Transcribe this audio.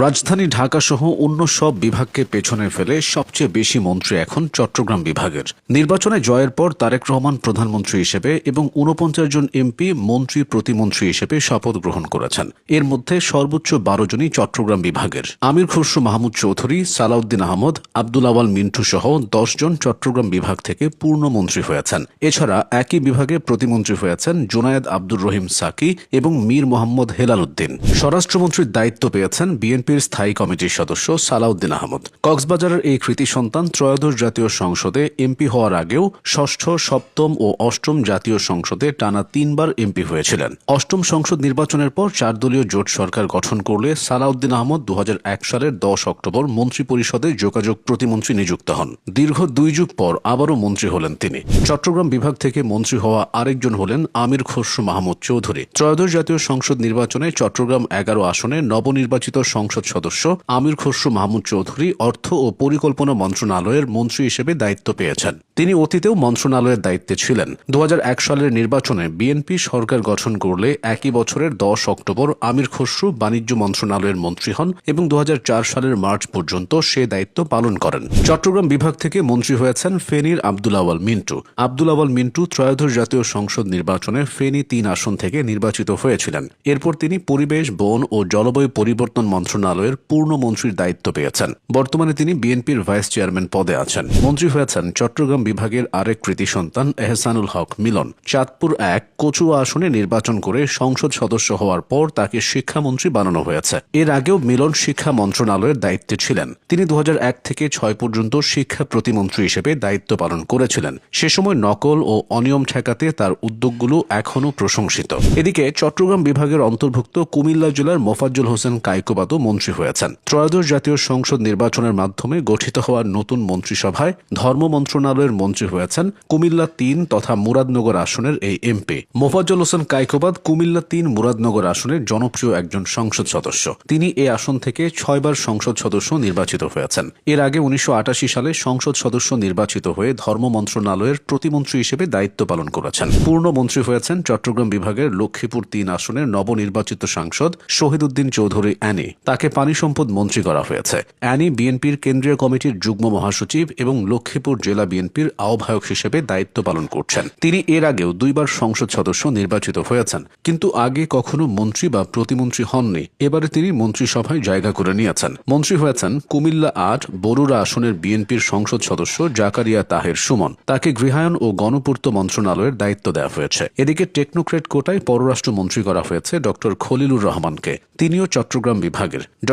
রাজধানী ঢাকাসহ অন্য সব বিভাগকে পেছনে ফেলে সবচেয়ে বেশি মন্ত্রী এখন চট্টগ্রাম বিভাগের। নির্বাচনে জয়ের পর তারেক রহমান প্রধানমন্ত্রী হিসেবে এবং ৪৯ জন এমপি মন্ত্রী প্রতিমন্ত্রী হিসেবে শপথ গ্রহণ করেছেন। এর মধ্যে সর্বোচ্চ ১২ জনই চট্টগ্রাম বিভাগের। আমির খসরু মাহমুদ চৌধুরী, সালাউদ্দিন আহমদ, আব্দুল আওয়াল মিন্টু সহ ১০ জন চট্টগ্রাম বিভাগ থেকে পূর্ণমন্ত্রী হয়েছেন। এছাড়া একই বিভাগে প্রতিমন্ত্রী হয়েছেন জুনায়েদ আব্দুর রহিম সাকি এবং মীর মোহাম্মদ হেলাল উদ্দিন। স্বরাষ্ট্রমন্ত্রীর দায়িত্ব পেয়েছেন বিএনপির স্থায়ী কমিটির সদস্য সালাউদ্দিন আহমদ। কক্সবাজারের এই কৃতি সন্তান ত্রয়োদশ জাতীয় সংসদে এমপি হওয়ার আগেও ষষ্ঠ, সপ্তম ও অষ্টম জাতীয় সংসদে টানা ৩ বার এমপি হয়েছিলেন। অষ্টম সংসদ নির্বাচনের পর ৪ দলীয় জোট সরকার গঠন করলে সালাউদ্দিন আহমদ ২০০১ সালের ১০ অক্টোবর মন্ত্রিপরিষদে যোগাযোগ প্রতিমন্ত্রী নিযুক্ত হন। দীর্ঘ ২ যুগ পর আবারও মন্ত্রী হলেন তিনি। চট্টগ্রাম বিভাগ থেকে মন্ত্রী হওয়া আরেকজন হলেন আমির খসরু মাহমুদ চৌধুরী। ত্রয়োদশ জাতীয় সংসদ নির্বাচনে চট্টগ্রাম ১১ আসনে নবনির্বাচিত সংসদ সদস্য আমির খসরু মাহমুদ চৌধুরী অর্থ ও পরিকল্পনা মন্ত্রণালয়ের মন্ত্রী হিসেবে দায়িত্ব পেয়েছেন। তিনি অতীতেও মন্ত্রণালয়ের দায়িত্বে ছিলেন। ২০০১ সালের নির্বাচনে বিএনপি সরকার গঠন করলে একই বছরের ১০ অক্টোবর আমির খসরু বাণিজ্য মন্ত্রণালয়ের মন্ত্রী হন এবং ২০০৪ সালের মার্চ পর্যন্ত সে দায়িত্ব পালন করেন। চট্টগ্রাম বিভাগ থেকে মন্ত্রী হয়েছেন ফেনীর আব্দুল আওয়াল মিন্টু। আব্দুল আওয়াল মিন্টু ত্রয়োদশ জাতীয় সংসদ নির্বাচনে ফেনী ৩ আসন থেকে নির্বাচিত হয়েছিলেন। এরপর তিনি পরিবেশ, বন ও জলবায়ু পরিবর্তন মন্ত্রণালয়ের পূর্ণমন্ত্রীর দায়িত্ব পেয়েছেন। বর্তমানে তিনি বিএনপির ভাইস চেয়ারম্যান পদে আছেন। মন্ত্রী হয়েছেন চট্টগ্রাম বিভাগের আরেক কৃতি সন্তান এহসানুল হক মিলন। চাঁদপুর ১ কচুয়া আসনে নির্বাচন করে সংসদ সদস্য হওয়ার পর তাকে শিক্ষামন্ত্রী বানানো হয়েছে। এর আগেও মিলন শিক্ষা মন্ত্রণালয়ের দায়িত্বে ছিলেন। তিনি ২০০১ থেকে ৬ পর্যন্ত শিক্ষা প্রতিমন্ত্রী হিসেবে দায়িত্ব পালন করেছিলেন। সে সময় নকল ও অনিয়ম ঠেকাতে তার উদ্যোগগুলো এখনও প্রশংসিত। এদিকে চট্টগ্রাম বিভাগের অন্তর্ভুক্ত কুমিল্লা জেলার মোফাজ্জল হোসেন কায়কোবাদও মন্ত্রী হয়েছেন। ত্রয়োদশ জাতীয় সংসদ নির্বাচনের মাধ্যমে গঠিত হওয়া নতুন মন্ত্রিসভায় ধর্ম মন্ত্রণালয়ের মন্ত্রী হয়েছেন কুমিল্লা ৩ তথা মুরাদনগর আসনের এই এমপি। মোফাজ্জল হোসেন কায়কোবাদ কুমিল্লা ৩ মুরাদনগর আসনের জনপ্রিয় একজন সংসদ সদস্য। তিনি এ আসন থেকে ৬ বার সংসদ সদস্য নির্বাচিত হয়েছেন। এর আগে ১৯৮৮ সালে সংসদ সদস্য নির্বাচিত হয়ে ধর্ম মন্ত্রণালয়ের প্রতিমন্ত্রী হিসেবে দায়িত্ব পালন করেছেন। পূর্ণমন্ত্রী হয়েছেন চট্টগ্রাম বিভাগের লক্ষ্মীপুর ৩ আসনের নবনির্বাচিত সাংসদ শহীদ উদ্দিন চৌধুরী অ্যানি। তাকে পানি সম্পদ মন্ত্রী করা হয়েছে। অ্যানি বিএনপির কেন্দ্রীয় কমিটির যুগ্ম মহাসচিব এবং লক্ষ্মীপুর জেলা বিএনপির আহ্বায়ক হিসেবে দায়িত্ব পালন করছেন। তিনি এর আগেও ২ বার সংসদ সদস্য নির্বাচিত হয়েছেন, কিন্তু আগে কখনো মন্ত্রী বা প্রতিমন্ত্রী হননি। এবারে তিনি মন্ত্রিসভায় জায়গা করে নিয়েছেন। মন্ত্রী হয়েছেন কুমিল্লা ৮ বরুড়া আসনের বিএনপির সংসদ সদস্য জাকারিয়া তাহের সুমন। তাকে গৃহায়ন ও গণপূর্ত মন্ত্রণালয়ের দায়িত্ব দেওয়া হয়েছে। এদিকে টেকনোক্রেট কোটায় পররাষ্ট্র মন্ত্রী করা হয়েছে ড খলিলুর রহমানকে। তিনিও চট্টগ্রাম বিভাগের। ড